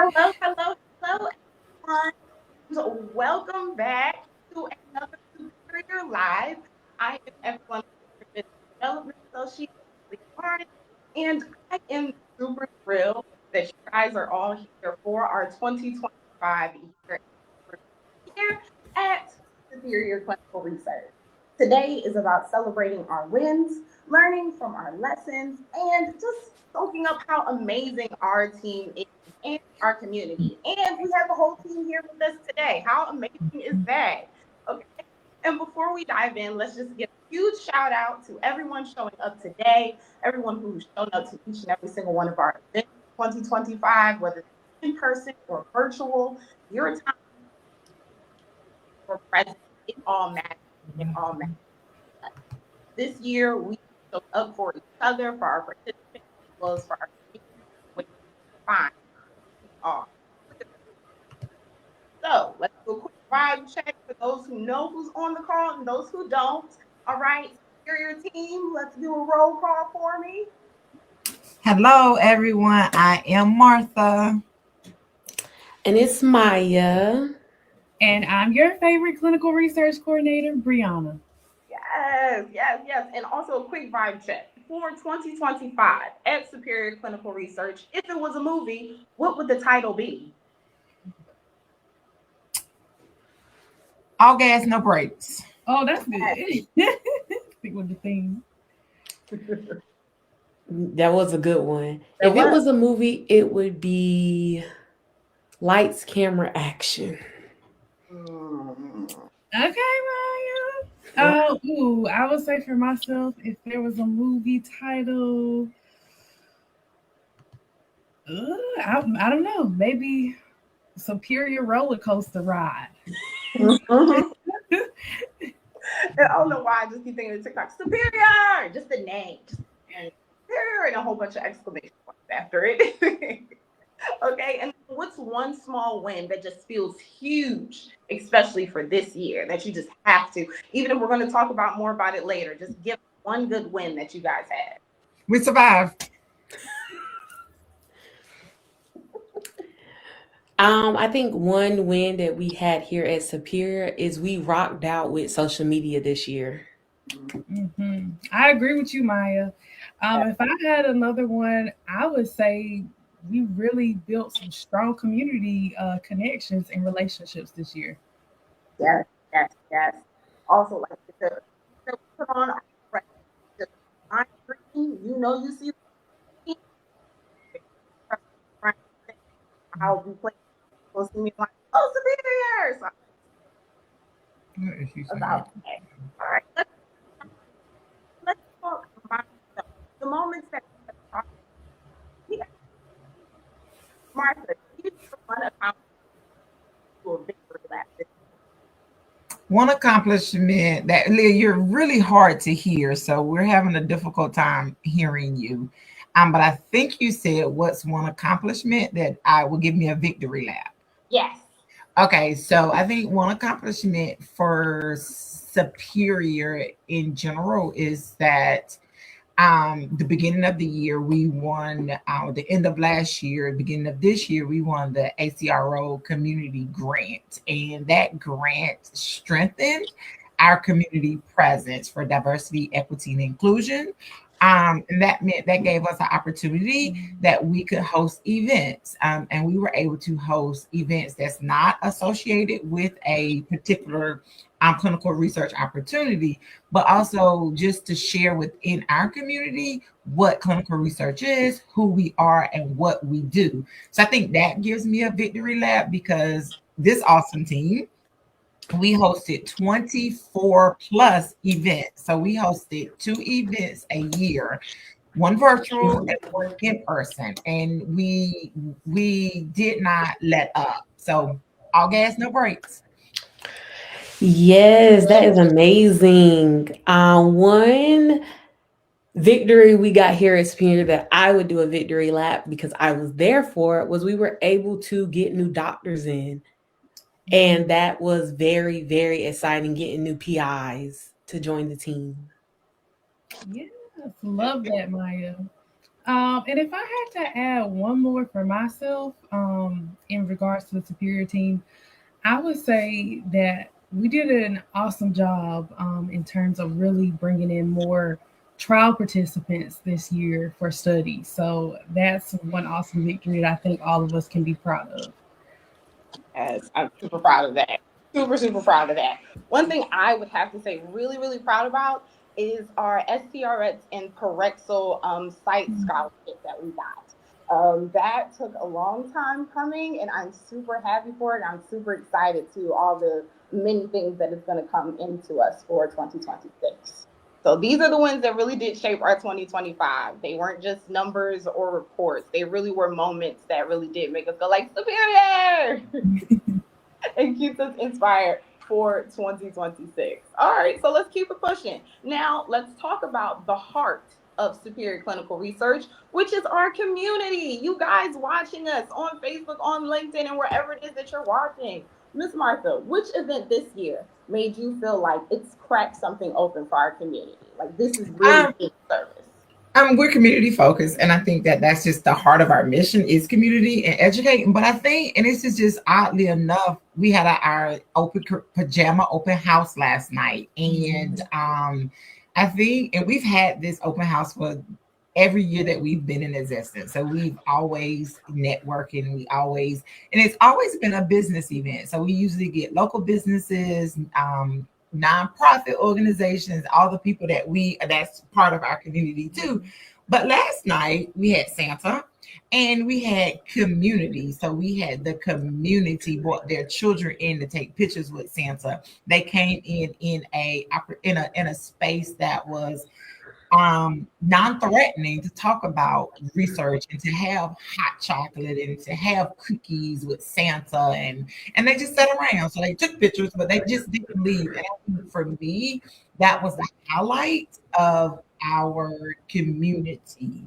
Hello, hello, hello, everyone. Welcome back to another Superior Live. I am everyone's favorite business development associate, Leonard, and I am super thrilled that you guys are all here for our 2025 year here at Superior Clinical Research. Today is about celebrating our wins, learning from our lessons, and just soaking up how amazing our team is and our community. And we have the whole team here with us today. How amazing is that? Okay. And before we dive in, let's just give a huge shout out to everyone showing up today, everyone who's shown up to each and every single one of our events 2025, whether it's in person or virtual. Your time or present, it all matters. It all matters. This year, we showed up for each other, for our participants, as well as for our community, which is fine. We are. So let's do a quick vibe check for those who know who's on the call and those who don't. All right, Superior team, let's do a roll call for me. Hello, everyone. I am Martha. And it's Maya. And I'm your favorite clinical research coordinator, Brianna. Yes, yes, yes. And also a quick vibe check. For 2025 at Superior Clinical Research, if it was a movie, what would the title be? All gas, no brakes. Oh, that's good. Stick with the theme. That was a good one. If it was a movie, it would be Lights, Camera, Action. Okay, Maya. I would say for myself, if there was a movie title, I don't know, maybe Superior Roller Coaster Ride. I don't know why I just keep thinking of TikTok. Superior! Just the name. Superior and a whole bunch of exclamation points after it. Okay, and what's one small win that just feels huge, especially for this year, that you just have to, even if we're going to talk about more about it later, just give one good win that you guys had. We survived. I think one win that we had here at Superior is we rocked out with social media this year. Mm-hmm. I agree with you, Maya. If I had another one, I would say we really built some strong community connections and relationships this year. Yes, yes, yes. Also, like to put on our friends, just my screen, you see I'll be playing. You'll see me like, oh, Superior! So, about that. All right, let's talk about the moments that yeah. Martha, you one accomplishment to a victory lap. One accomplishment that you're really hard to hear, so we're having a difficult time hearing you. But I think you said what's one accomplishment that I will give me a victory lap. Yes. Okay, so I think one accomplishment for Superior in general is that the beginning of the year we won the end of last year, beginning of this year, we won the ACRO community grant, and that grant strengthened our community presence for diversity, equity, and inclusion. And that meant that gave us an opportunity that we could host events, and we were able to host events that's not associated with a particular clinical research opportunity, but also just to share within our community what clinical research is, who we are, and what we do. So I think that gives me a victory lap because this awesome team, we hosted 24 plus events. So we hosted 2 events a year, one virtual and one in person, and we did not let up. So all gas, no brakes. Yes, that is amazing. One victory we got here at Superior that I would do a victory lap because I was there for it was we were able to get new doctors in. And that was very, very exciting getting new PIs to join the team. Yes, love that, Maya. And if I had to add one more for myself, in regards to the superior team, I would say that we did an awesome job in terms of really bringing in more trial participants this year for study. So that's one awesome victory that I think all of us can be proud of. Yes, I'm super proud of that. Super, super proud of that. One thing I would have to say really, really proud about is our STRX and Parexel site scholarship that we got. That took a long time coming, and I'm super happy for it. I'm super excited to all the many things that is going to come into us for 2026. So these are the ones that really did shape our 2025. They weren't just numbers or reports. They really were moments that really did make us go like superior. And keeps us inspired for 2026. All right, so let's keep it pushing. Now, let's talk about the heart of superior clinical research, which is our community. You guys watching us on Facebook, on LinkedIn, and wherever it is that you're watching. Miss Martha, which event this year made you feel like it's cracked something open for our community? Like this is really Um, good service. we're community focused, and I think that that's just the heart of our mission is community and educating. But I think, and this is just oddly enough, we had our open pajama open house last night, and I think, and we've had this open house for every year that we've been in existence. So we've always networking, and it's always been a business event. So we usually get local businesses, nonprofit organizations, all the people that's part of our community too. But last night we had Santa and we had community. So we had the community brought their children in to take pictures with Santa. They came in a space that was non-threatening to talk about research and to have hot chocolate and to have cookies with Santa and they just sat around. So they took pictures, but they just didn't leave. And I think for me, that was the highlight of our community.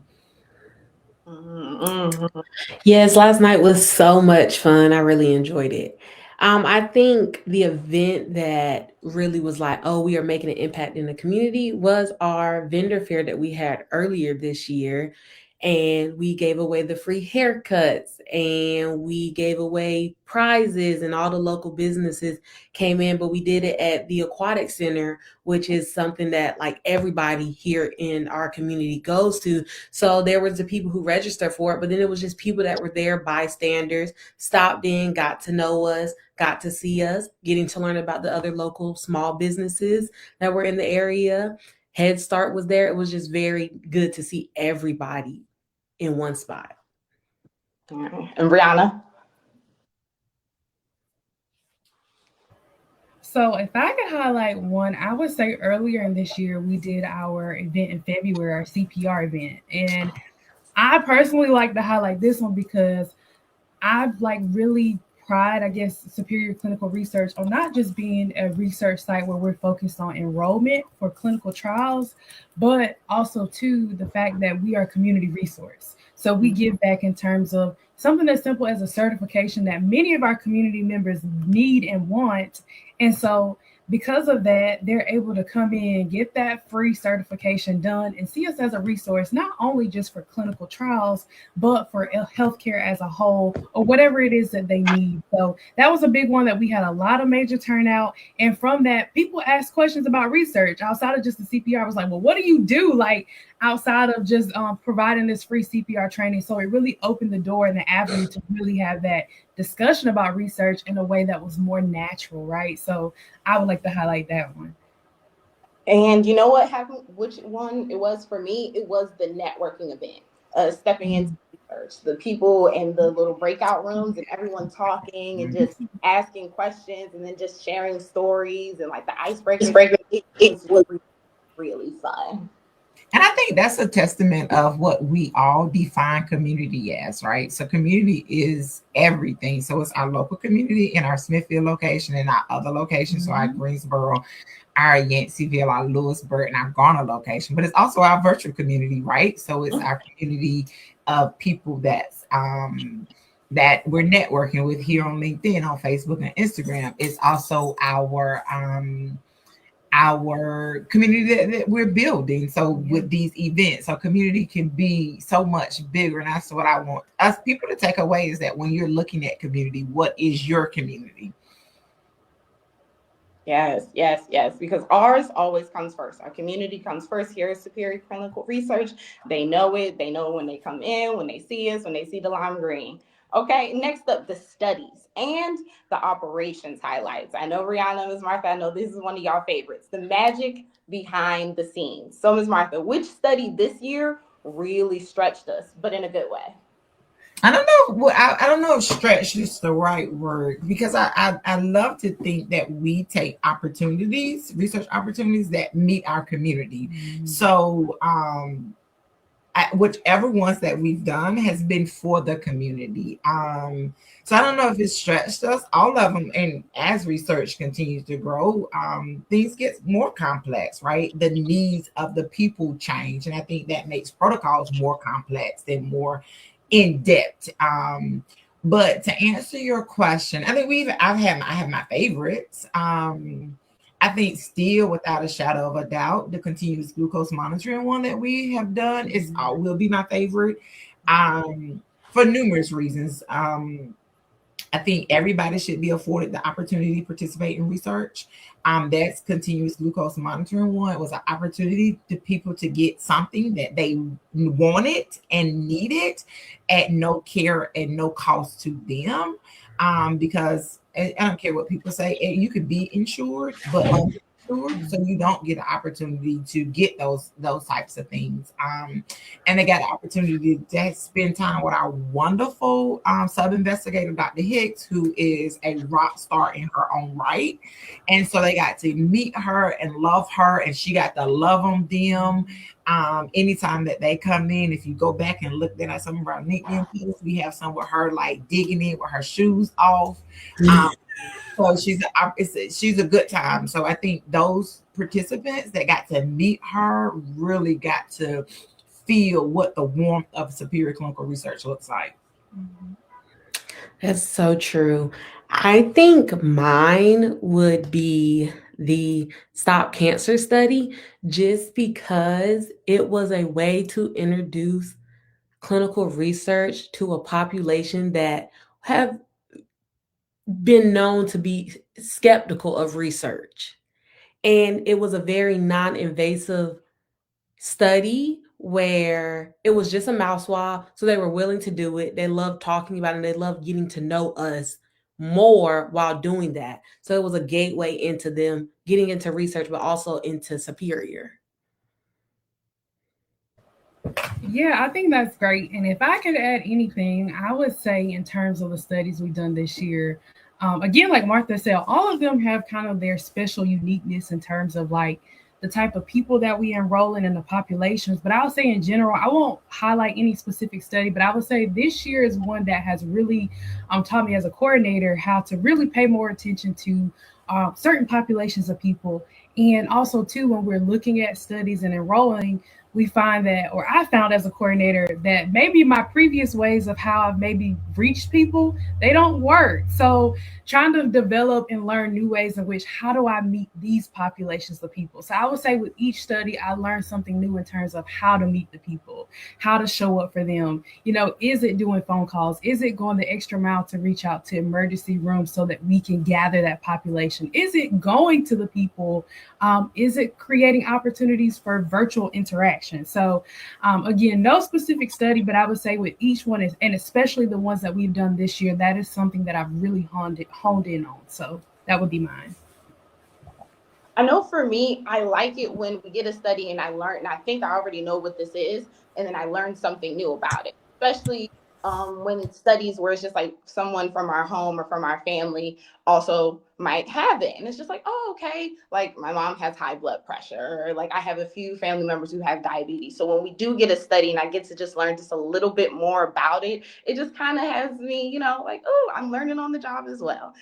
Mm-hmm. Yes, last night was so much fun. I really enjoyed it. I think the event that really was like, oh, we are making an impact in the community was our vendor fair that we had earlier this year. And we gave away the free haircuts and we gave away prizes, and all the local businesses came in. But we did it at the Aquatic Center, which is something that like everybody here in our community goes to. So there was the people who registered for it, but then it was just people that were there, bystanders, stopped in, got to know us, got to see us, getting to learn about the other local small businesses that were in the area. Head Start was there. It was just very good to see everybody in one spot. And Brianna? So if I could highlight one, I would say earlier in this year we did our event in February, our CPR event, and I personally like to highlight this one because I like really pride, I guess, superior clinical research on not just being a research site where we're focused on enrollment for clinical trials, but also too the fact that we are a community resource. So we give back in terms of something as simple as a certification that many of our community members need and want. And so because of that, they're able to come in, get that free certification done, and see us as a resource, not only just for clinical trials, but for healthcare as a whole, or whatever it is that they need. So that was a big one that we had a lot of major turnout. And from that, people asked questions about research outside of just the CPR. I was like, well, what do you do? Like outside of just providing this free CPR training. So it really opened the door and the avenue to really have that discussion about research in a way that was more natural, right? So I would like to highlight that one. And you know what happened? Which one it was for me? It was the networking event, stepping into research, the people in the little breakout rooms and everyone talking and just asking questions and then just sharing stories and like the icebreaker. It was really, really fun. And I think that's a testament of what we all define community as, right? So community is everything. So it's our local community in our Smithfield location and our other locations, so our Greensboro, our Yanceyville, our Lewisburg, and our Garner location. But it's also our virtual community, right? So it's our community of people that we're networking with here on LinkedIn, on Facebook, and Instagram. It's also our community that we're building. So with these events, our community can be so much bigger. And that's what I want us people to take away, is that when you're looking at community, what is your community? Yes, yes, yes, because ours always comes first. Our community comes first here at Superior Clinical Research. They know it. They know when they come in, when they see us, when they see the lime green. Okay, next up, the studies and the operations highlights. I know Rihanna, Ms. Martha, I know this is one of y'all favorites, the magic behind the scenes. So, Ms. Martha, which study this year really stretched us, but in a good way? I don't know. I don't know if stretch is the right word, because I love to think that we take opportunities, research opportunities that meet our community. So whichever ones that we've done has been for the community. So I don't know if it stretched us, all of them. And as research continues to grow, things get more complex, right? The needs of the people change. And I think that makes protocols more complex and more in depth. But to answer your question, I think I have my favorites. I think still, without a shadow of a doubt, the continuous glucose monitoring one that we have done will be my favorite, for numerous reasons. I think everybody should be afforded the opportunity to participate in research. That's continuous glucose monitoring one. It was an opportunity to people to get something that they wanted and needed at no care and no cost to them. Because I don't care what people say, you could be insured, but uninsured, so you don't get the opportunity to get those types of things. And they got the opportunity to spend time with our wonderful sub-investigator, Dr. Hicks, who is a rock star in her own right. And so they got to meet her and love her, and she got to love them. Anytime that they come in, if you go back and look at some of our LinkedIn posts, we have some with her like digging in with her shoes off. So she's a good time. So I think those participants that got to meet her really got to feel what the warmth of superior clinical research looks like. That's so true. I think mine would be the Stop Cancer study, just because it was a way to introduce clinical research to a population that have been known to be skeptical of research. And it was a very non invasive study where it was just a mouse swab. So they were willing to do it. They loved talking about it, and they loved getting to know us more while doing that. So it was a gateway into them getting into research, but also into Superior. Yeah, I think that's great. And if I could add anything, I would say in terms of the studies we've done this year, again, like Martha said, all of them have kind of their special uniqueness in terms of like the type of people that we enroll in and the populations. But I would say in general, I won't highlight any specific study, but I would say this year is one that has really taught me as a coordinator how to really pay more attention to certain populations of people. And also, too, when we're looking at studies and enrolling, we find that, or I found as a coordinator, that maybe my previous ways of how I've maybe reached people, they don't work. So trying to develop and learn new ways in which, how do I meet these populations of people? So I would say with each study, I learned something new in terms of how to meet the people, how to show up for them. You know, is it doing phone calls? Is it going the extra mile to reach out to emergency rooms so that we can gather that population? Is it going to the people? Is it creating opportunities for virtual interaction? So again, no specific study, but I would say with each one is, and especially the ones that we've done this year, that is something that I've really honed in on. So that would be mine. I know for me, I like it when we get a study and I learn, and I think I already know what this is, and then I learn something new about it, especially when it's studies where it's just like someone from our home or from our family also might have it. And it's just like, oh, okay. Like my mom has high blood pressure, or like I have a few family members who have diabetes. So when we do get a study and I get to just learn just a little bit more about it, it just kind of has me, like, oh, I'm learning on the job as well.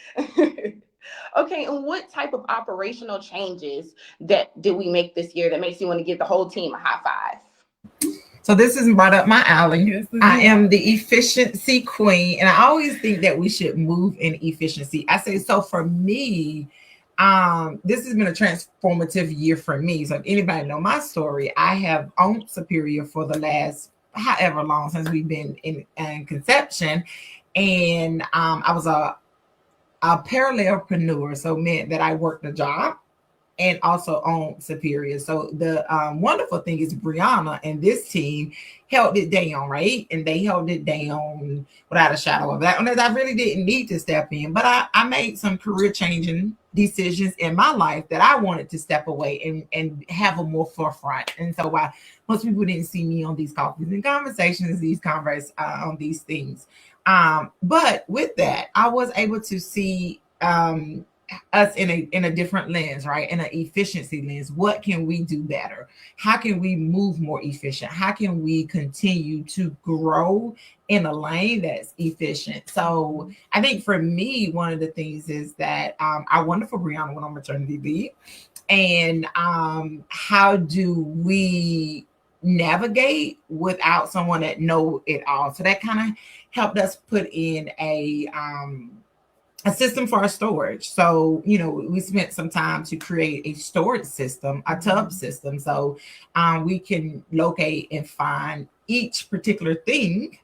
Okay, and what type of operational changes that did we make this year that makes you want to give the whole team a high five? So this is right up my alley. Yes, I am the efficiency queen, and I always think that we should move in efficiency. I say, so for me, This has been a transformative year for me. So if anybody know my story, I have owned Superior for the last however long since we've been in conception. And I was a parallelepreneur, so meant that I worked a job and also on Superior. So the wonderful thing is Brianna and this team held it down, right? And they held it down without a shadow of doubt. And I really didn't need to step in, but I made some career changing decisions in my life that I wanted to step away and have a more forefront. And so while most people didn't see me on these coffees and conversations, these converse on these things. But with that, I was able to see us in a different lens, right? In an efficiency lens. What can we do better? How can we move more efficient? How can we continue to grow in a lane that's efficient? So I think for me, one of the things is that our wonderful Brianna went on maternity leave. And how do we navigate without someone that know it all? So that kind of helped us put in a system for our storage. So, we spent some time to create a storage system, a tub system. So we can locate and find each particular thing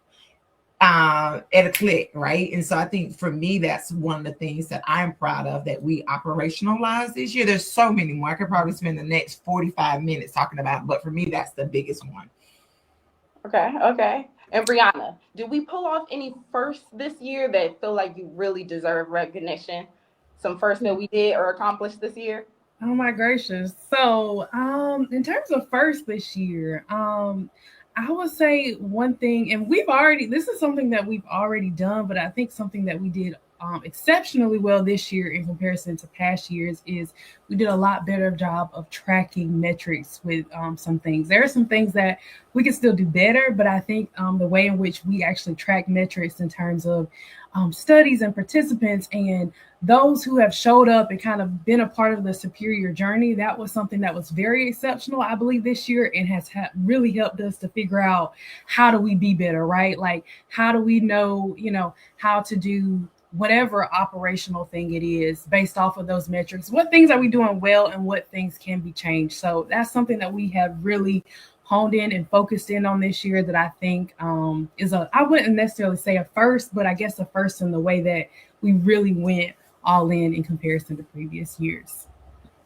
at a click, right? And so I think for me, that's one of the things that I'm proud of that we operationalized this year. There's so many more. I could probably spend the next 45 minutes talking about, but for me, that's the biggest one. Okay. And Brianna, did we pull off any firsts this year that feel like you really deserve recognition? Some firsts that we did or accomplished this year? Oh my gracious. So, in terms of first this year, I would say one thing, and this is something that we've already done, but I think something that we did exceptionally well this year in comparison to past years is we did a lot better job of tracking metrics with some things. There are some things that we can still do better, but I think the way in which we actually track metrics in terms of studies and participants and those who have showed up and kind of been a part of the Superior journey, that was something that was very exceptional, I believe, this year, and has really helped us to figure out how do we be better, right? Like, how do we know, how to do whatever operational thing it is based off of those metrics? What things are we doing well and what things can be changed? So that's something that we have really honed in and focused in on this year that I think I wouldn't necessarily say a first, but I guess a first in the way that we really went all in comparison to previous years.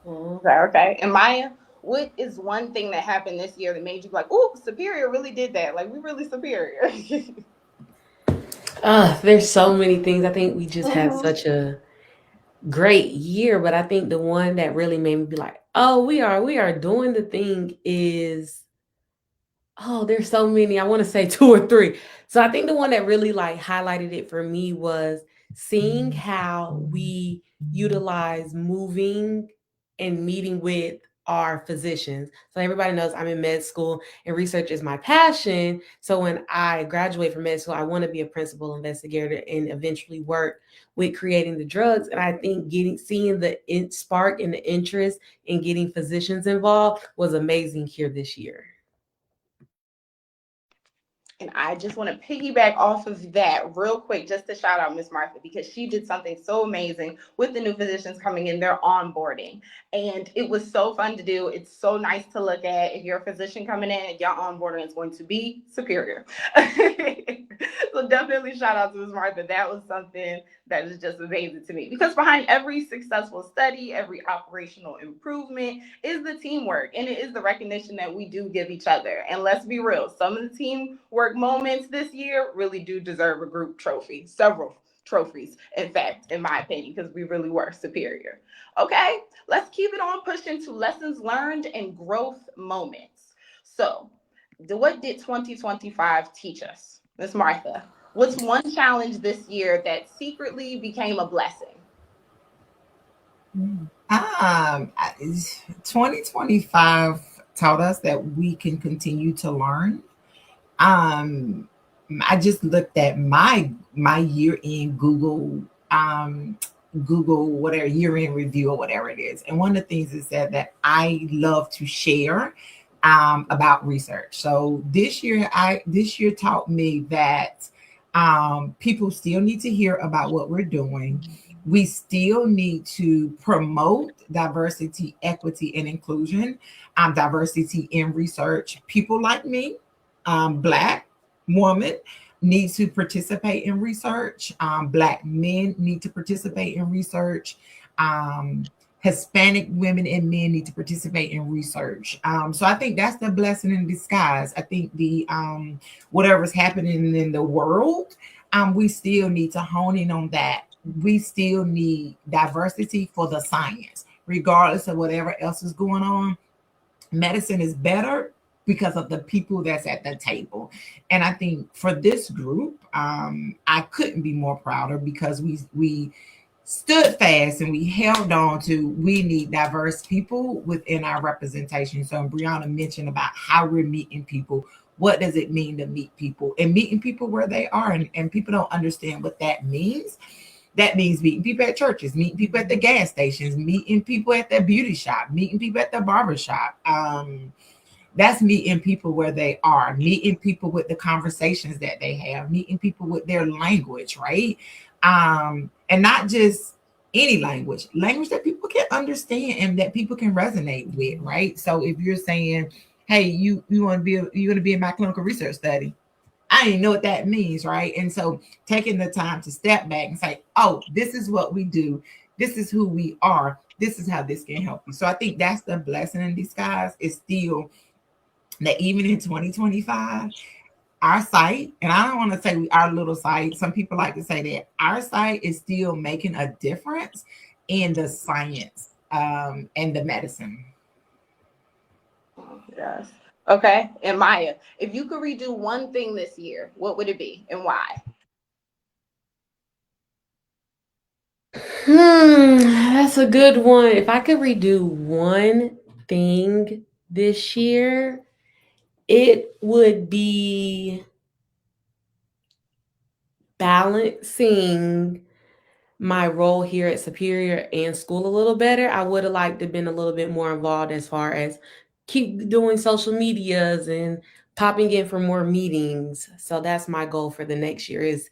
Okay. And Maya, what is one thing that happened this year that made you like, oh, Superior really did that? Like, we really superior. There's so many things. I think we just had such a great year, but I think the one that really made me be like, oh, we are doing the thing is, oh, there's so many. I want to say two or three. So I think the one that really like highlighted it for me was seeing how we utilize moving and meeting with our physicians. So everybody knows I'm in med school and research is my passion. So when I graduate from med school, I want to be a principal investigator and eventually work with creating the drugs. And I think seeing the spark and the interest in getting physicians involved was amazing here this year. And I just want to piggyback off of that real quick, just to shout out Miss Martha, because she did something so amazing with the new physicians coming in, their onboarding. And it was so fun to do. It's so nice to look at. If you're a physician coming in, your onboarding is going to be superior. So definitely shout out to Miss Martha. That was something that is just amazing to me, because behind every successful study, every operational improvement is the teamwork, and it is the recognition that we do give each other. And let's be real, some of the teamwork moments this year really do deserve a group trophy, several trophies, in fact, in my opinion, because we really were superior. Okay, let's keep it on pushing to lessons learned and growth moments. So, what did 2025 teach us? Miss Martha, what's one challenge this year that secretly became a blessing? 2025 taught us that we can continue to learn. I just looked at my year in Google whatever year-end review or whatever it is, and one of the things is that I love to share about research. So this year taught me that people still need to hear about what we're doing. We still need to promote diversity, equity, and inclusion. Diversity in research. People like me, Black woman, need to participate in research. Black men need to participate in research. Um, Hispanic women and men need to participate in research. So I think that's the blessing in disguise. I think the whatever's happening in the world, we still need to hone in on that. We still need diversity for the science, regardless of whatever else is going on. Medicine is better because of the people that's at the table. And I think for this group, I couldn't be more prouder because we stood fast and we held on to we need diverse people within our representation. So Brianna mentioned about how we're meeting people. What does it mean to meet people and meeting people where they are? And people don't understand what that means. That means meeting people at churches, meeting people at the gas stations, meeting people at the beauty shop, meeting people at the barber shop. That's meeting people where they are, meeting people with the conversations that they have, meeting people with their language, right? And not just any language that people can understand and that people can resonate with, right? So if you're saying, hey, you want to be you want to be in my clinical research study, I didn't know what that means, right? And so taking the time to step back and say, oh, this is what we do. This is who we are. This is how this can help you. So I think that's the blessing in disguise is still that even in 2025, our site, and I don't want to say our little site, some people like to say that our site is still making a difference in the science and the medicine. Yes. Okay. And Maya, if you could redo one thing this year, what would it be and why? That's a good one. If I could redo one thing this year, it would be balancing my role here at Superior and school a little better. I would have liked to have been a little bit more involved as far as keep doing social medias and popping in for more meetings. So that's my goal for the next year is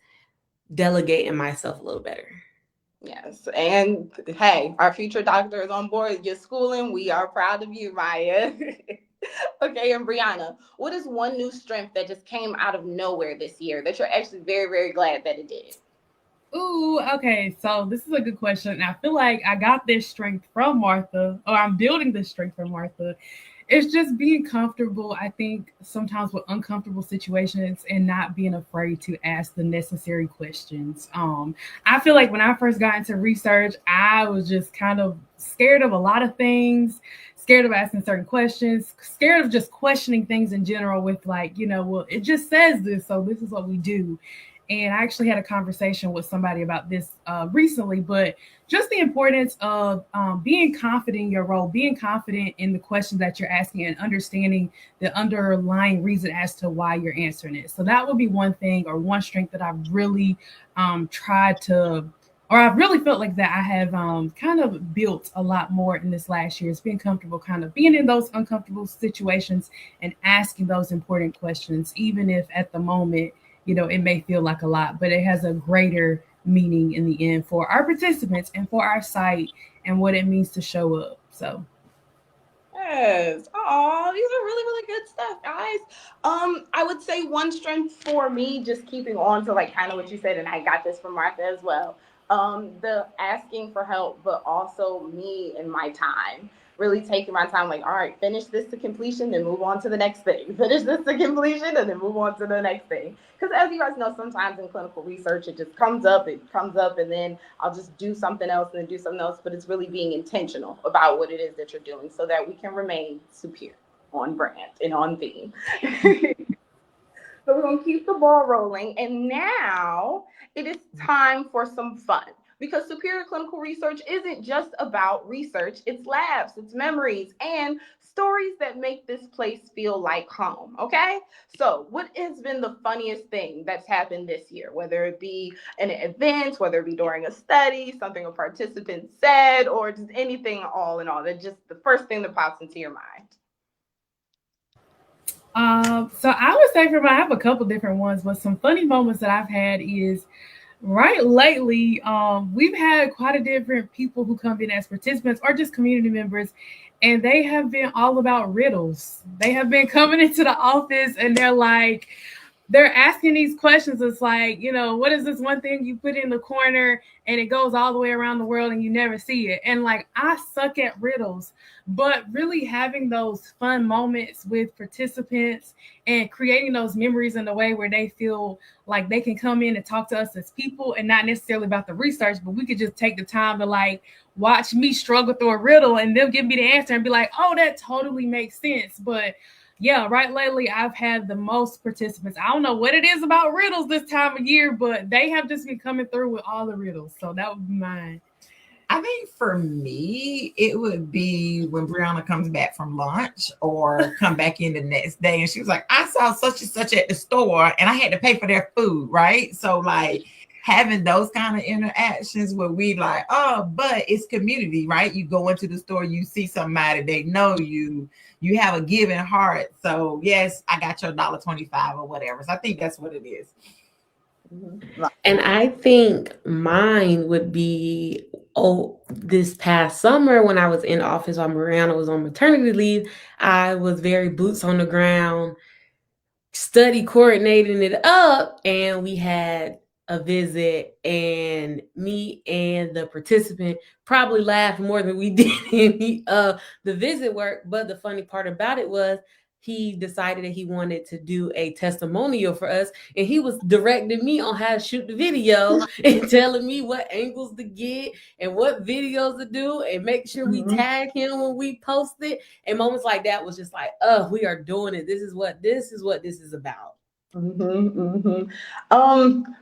delegating myself a little better. Yes. And hey, our future doctor is on board. You're schooling. We are proud of you, Maya. Okay. And Brianna, what is one new strength that just came out of nowhere this year that you're actually very, very glad that it did? Ooh, okay. So this is a good question. And I feel like I got this strength from Martha, or I'm building this strength from Martha. It's just being comfortable, I think, sometimes with uncomfortable situations and not being afraid to ask the necessary questions. I feel like when I first got into research, I was just kind of scared of a lot of things, scared of asking certain questions, scared of just questioning things in general with like, well, it just says this, so this is what we do. And I actually had a conversation with somebody about this recently, but just the importance of being confident in your role, being confident in the questions that you're asking, and understanding the underlying reason as to why you're answering it. So that would be one thing or one strength that I've really tried to, or I've really felt like that I have kind of built a lot more in this last year. Is being comfortable, kind of being in those uncomfortable situations and asking those important questions, even if at the moment it may feel like a lot, but it has a greater meaning in the end for our participants and for our site and what it means to show up. So Yes. Oh, these are really, really good stuff, guys. I would say one strength for me, just keeping on to like kind of what you said, and I got this from Martha as well. The asking for help, but also me and my time. Really taking my time, like, all right, finish this to completion, then move on to the next thing. Finish this to completion, and then move on to the next thing. Because as you guys know, sometimes in clinical research, it comes up, and then I'll just do something else and then do something else. But it's really being intentional about what it is that you're doing so that we can remain superior on brand and on theme. So we're going to keep the ball rolling. And now it is time for some fun because superior clinical research isn't just about research, it's labs, it's memories, and stories that make this place feel like home. Okay. So, what has been the funniest thing that's happened this year, whether it be an event, whether it be during a study, something a participant said, or just anything all in all? That just the first thing that pops into your mind. so I would say for mine, I have a couple different ones, but some funny moments that I've had is Right lately, we've had quite a different people who come in as participants or just community members, and they have been all about riddles. They have been coming into the office and they're asking these questions. It's like, what is this one thing you put in the corner and it goes all the way around the world and you never see it? And like, I suck at riddles, but really having those fun moments with participants and creating those memories in a way where they feel like they can come in and talk to us as people and not necessarily about the research, but we could just take the time to like watch me struggle through a riddle and they'll give me the answer and be like, oh, that totally makes sense. But yeah, right lately I've had the most participants. I don't know what it is about riddles this time of year, but they have just been coming through with all the riddles. So that would be mine. I think for me, it would be when Brianna comes back from lunch or come back in the next day and she was like, I saw such and such at the store and I had to pay for their food, right? So like having those kind of interactions where we like, oh, but it's community, right? You go into the store, you see somebody, they know you have a giving heart. So yes, I got your $1.25 or whatever. So I think that's what it is. And I think mine would be, this past summer when I was in office while Mariana was on maternity leave, I was very boots on the ground, study coordinating it up, and we had a visit, and me and the participant probably laughed more than we did in the visit work. But the funny part about it was he decided that he wanted to do a testimonial for us, and he was directing me on how to shoot the video and telling me what angles to get and what videos to do and make sure we tag him when we post it. And moments like that was just like, oh, we are doing it. This is what this is about. One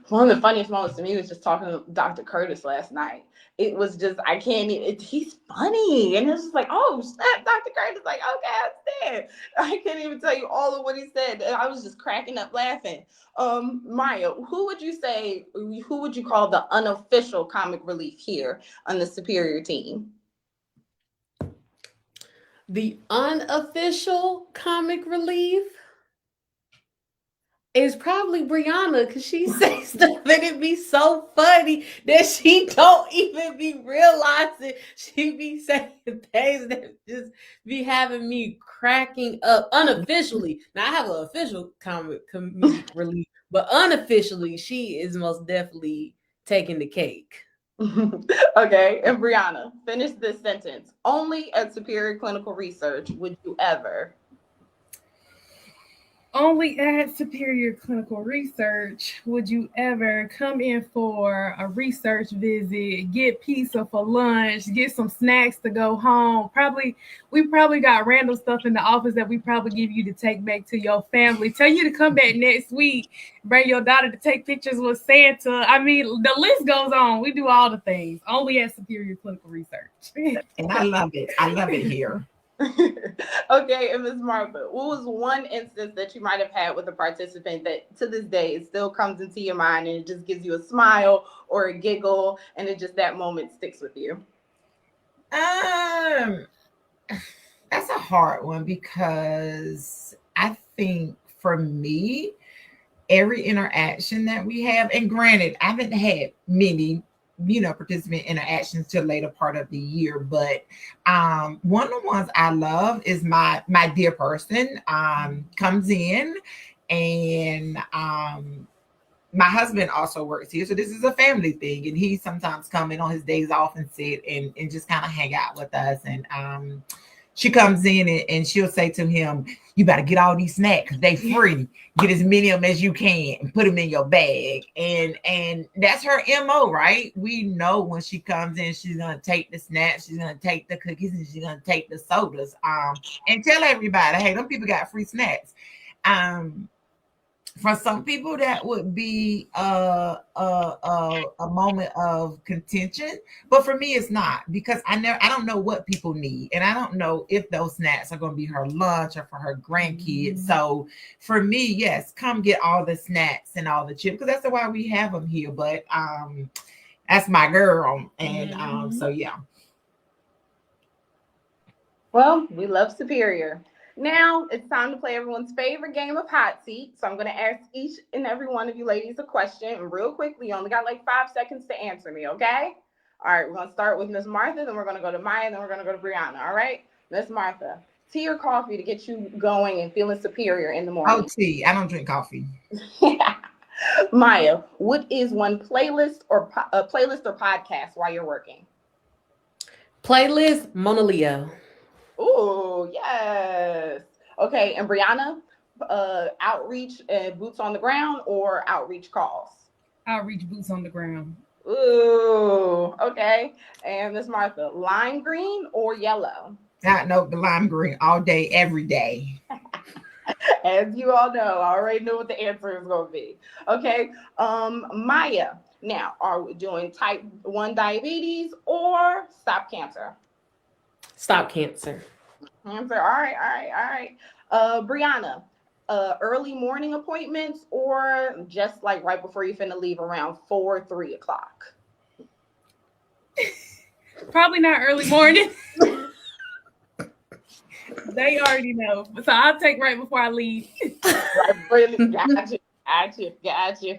of the funniest moments to me was just talking to Dr. Curtis last night. It was just, I can't even, he's funny. And it's just like, oh, snap, Dr. Curtis. Like, okay, I understand. I can't even tell you all of what he said. I was just cracking up laughing. Maya, who would you call the unofficial comic relief here on the Superior team? The unofficial comic relief is probably Brianna, because she says stuff and it be so funny that she don't even be realizing. She be saying things that just be having me cracking up unofficially. Now I have an official comedic relief, but unofficially she is most definitely taking the cake. Okay, and Brianna, finish this sentence. Only at Superior Clinical Research would you ever. Only at Superior Clinical Research would you ever come in for a research visit, get pizza for lunch, get some snacks to go home. We probably got random stuff in the office that we probably give you to take back to your family. Tell you to come back next week, bring your daughter to take pictures with Santa. I mean, the list goes on. We do all the things. Only at Superior Clinical Research. And I love it. I love it here. Okay, and Ms. Martha, what was one instance that you might have had with a participant that to this day it still comes into your mind and it just gives you a smile or a giggle and it just that moment sticks with you? That's a hard one because I think for me, every interaction that we have, and granted, I haven't had many participant interactions till later part of the year, but one of the ones I love is my dear person comes in, and my husband also works here, so this is a family thing, and he sometimes come in on his days off and sit and just kind of hang out with us. And she comes in and she'll say to him, you better get all these snacks, they free. Get as many of them as you can and put them in your bag. And that's her MO, right? We know when she comes in, she's gonna take the snacks, she's gonna take the cookies, and she's gonna take the sodas. And tell everybody, hey, them people got free snacks. For some people, that would be a moment of contention, but for me, it's not, because I don't know what people need, and I don't know if those snacks are going to be her lunch or for her grandkids. So for me, yes, come get all the snacks and all the chips, because that's why we have them here. But that's my girl, and so yeah. Well, we love Superior. Now it's time to play everyone's favorite game of hot seat. So I'm going to ask each and every one of you ladies a question real quickly. You only got like 5 seconds to answer me, okay? All right, we're going to start with Miss Martha, then we're going to go to Maya, and then we're going to go to Brianna, all right? Miss Martha, tea or coffee to get you going and feeling superior in the Oh, morning? tea. I don't drink coffee. Maya, what is one playlist or a playlist or podcast while you're working? Playlist Mona Leo. Ooh, yes. Okay, and Brianna, outreach and boots on the ground or outreach calls? Outreach boots on the ground. Ooh, okay. And Miss Martha, lime green or yellow? No, the lime green all day, every day. As you all know, I already knew what the answer is going to be. Okay, Maya, now are we doing type 1 diabetes or stop cancer? Stop cancer. Cancer, all right, all right, all right. Brianna, early morning appointments or just like right before you finna leave around 4, 3 o'clock? Probably not early morning. They already know. So I'll take right before I leave. Really? Got you.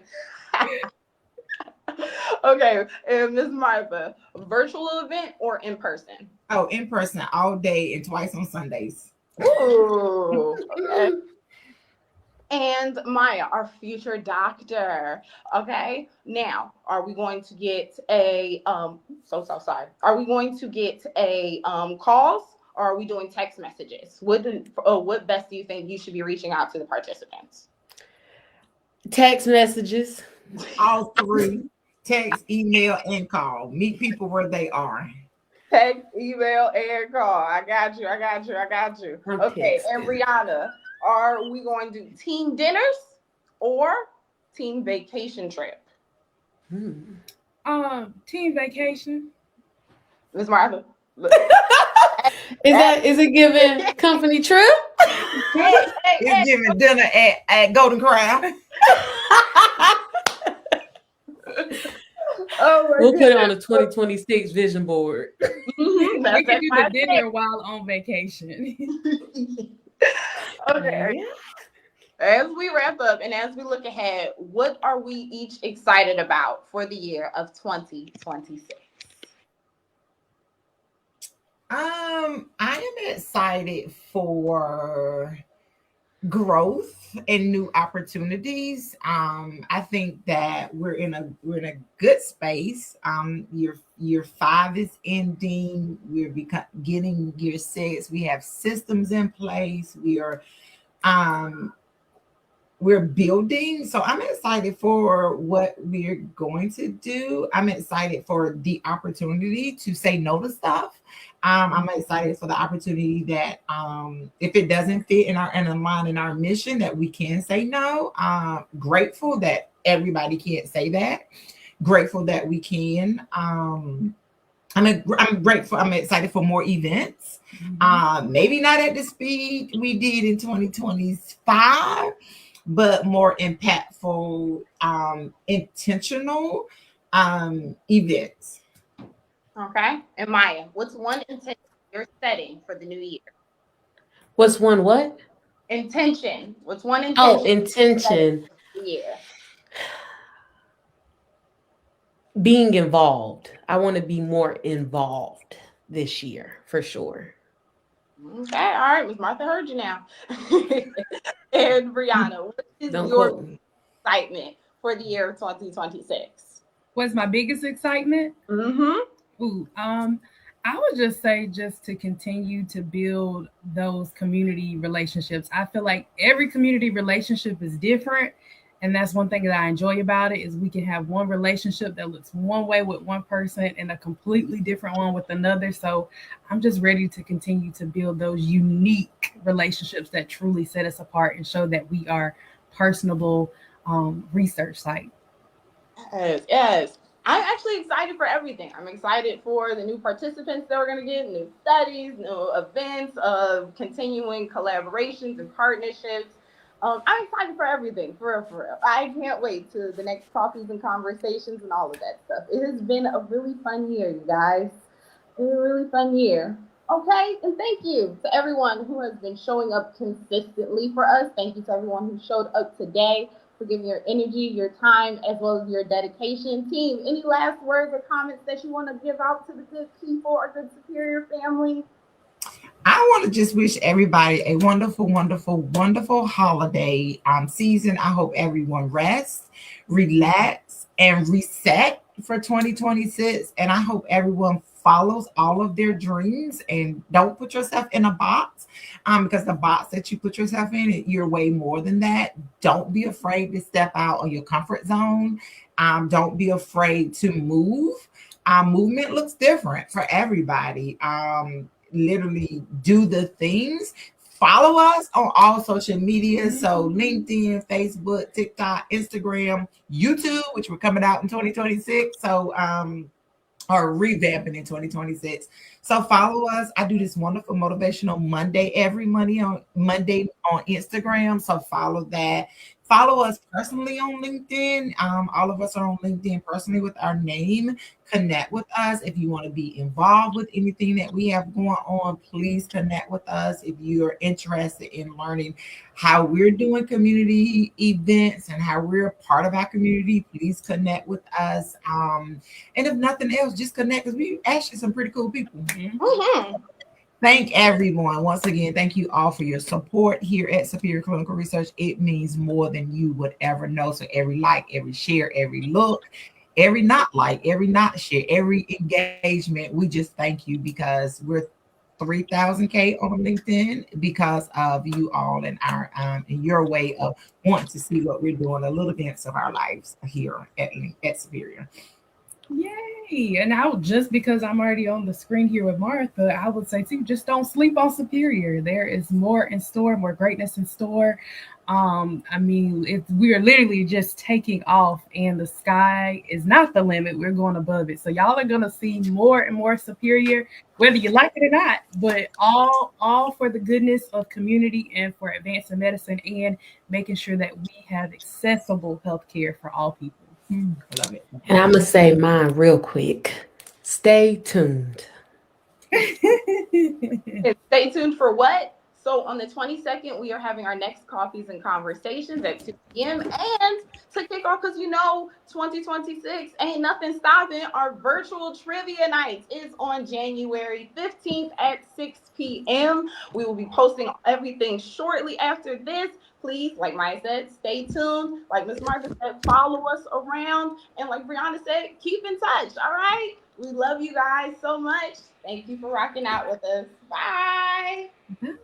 Okay, and Miss Martha, virtual event or in person? Oh, in person all day and twice on Sundays. Ooh, okay. And Maya, our future doctor. Okay, now are we going to get a sorry? Are we going to get a calls or are we doing text messages? What best do you think you should be reaching out to the participants? Text messages. All three: text, email, and call. Meet people where they are. Text, email, and call. I got you. Okay, and Brianna, are we going to do team dinners or team vacation trip? Team vacation. Miss Martha. Is it giving company trip? It's giving dinner at Golden Crown. We'll put it on the 2026 vision board. Mm-hmm. We can do the dinner while on vacation. Okay. As we wrap up and as we look ahead, what are we each excited about for the year of 2026? I am excited for growth and new opportunities. I think that we're in a good space. Year 5 is ending. We're getting year 6. We have systems in place. We're building. So I'm excited for what we're going to do. I'm excited for the opportunity to say no to stuff. I'm excited for the opportunity that if it doesn't fit in line in our mission, that we can say no. Grateful that everybody can't say that. Grateful that we can. I'm grateful. I'm excited for more events. Maybe not at the speed we did in 2025, but more impactful, intentional events. Okay. And Maya, what's one intention you're setting for the new year? What's one what? Intention. What's one intention? Oh, intention. For the year? Being involved. I want to be more involved this year for sure. Okay, all right, Miss Martha heard you now. And Brianna, what is Don't your quote me. excitement for the year 2026? What's my biggest excitement? Ooh, I would just say just to continue to build those community relationships. I feel like every community relationship is different. And that's one thing that I enjoy about it is we can have one relationship that looks one way with one person and a completely different one with another. So I'm just ready to continue to build those unique relationships that truly set us apart and show that we are personable research site. Yes. I'm actually excited for everything. I'm excited for the new participants that we're going to get, new studies, new events, continuing collaborations and partnerships. I'm excited for everything, for real, for real. I can't wait to the next coffees and conversations and all of that stuff. It has been a really fun year, you guys. A really fun year. Okay, and thank you to everyone who has been showing up consistently for us. Thank you to everyone who showed up today for giving your energy, your time, as well as your dedication. Team, any last words or comments that you want to give out to the good people or good superior family? I want to just wish everybody a wonderful, wonderful, wonderful holiday season. I hope everyone rests, relax, and reset for 2026. And I hope everyone follows all of their dreams and don't put yourself in a box, because the box that you put yourself in, you're way more than that. Don't be afraid to step out of your comfort zone. Don't be afraid to move. Movement looks different for everybody. Literally do the things. Follow us on all social media. So LinkedIn, Facebook, TikTok, Instagram, YouTube, which we're coming out in 2026. So or revamping in 2026. So follow us. I do this wonderful motivational Monday every Monday on Instagram. So follow that. Follow us personally on LinkedIn. All of us are on LinkedIn personally with our name. Connect with us if you want to be involved with anything that we have going on. Please connect with us if you are interested in learning how we're doing community events and how we're a part of our community. Please connect with us. And if nothing else, just connect because we actually some pretty cool people. Mm-hmm. Thank everyone. Once again, thank you all for your support here at Superior Clinical Research. It means more than you would ever know. So every like, every share, every look, every not like, every not share, every engagement, we just thank you because we're 3,000K on LinkedIn because of you all and our and your way of wanting to see what we're doing, a little glimpse of our lives here at Superior. Yay! And now, just because I'm already on the screen here with Martha, I would say too, just don't sleep on Superior. There is more in store, more greatness in store. I mean, we are literally just taking off, and the sky is not the limit. We're going above it. So y'all are gonna see more and more Superior, whether you like it or not. But all for the goodness of community and for advancing medicine and making sure that we have accessible healthcare for all people. Love it. And I'm going to say mine real quick. Stay tuned. And stay tuned for what? So on the 22nd, we are having our next coffees and conversations at 2 p.m. And to kick off, because 2026 ain't nothing stopping, our virtual trivia night is on January 15th at 6 p.m. We will be posting everything shortly after this. Please, like Maya said, stay tuned. Like Miss Martha said, follow us around. And like Brianna said, keep in touch. All right. We love you guys so much. Thank you for rocking out with us. Bye. Bye.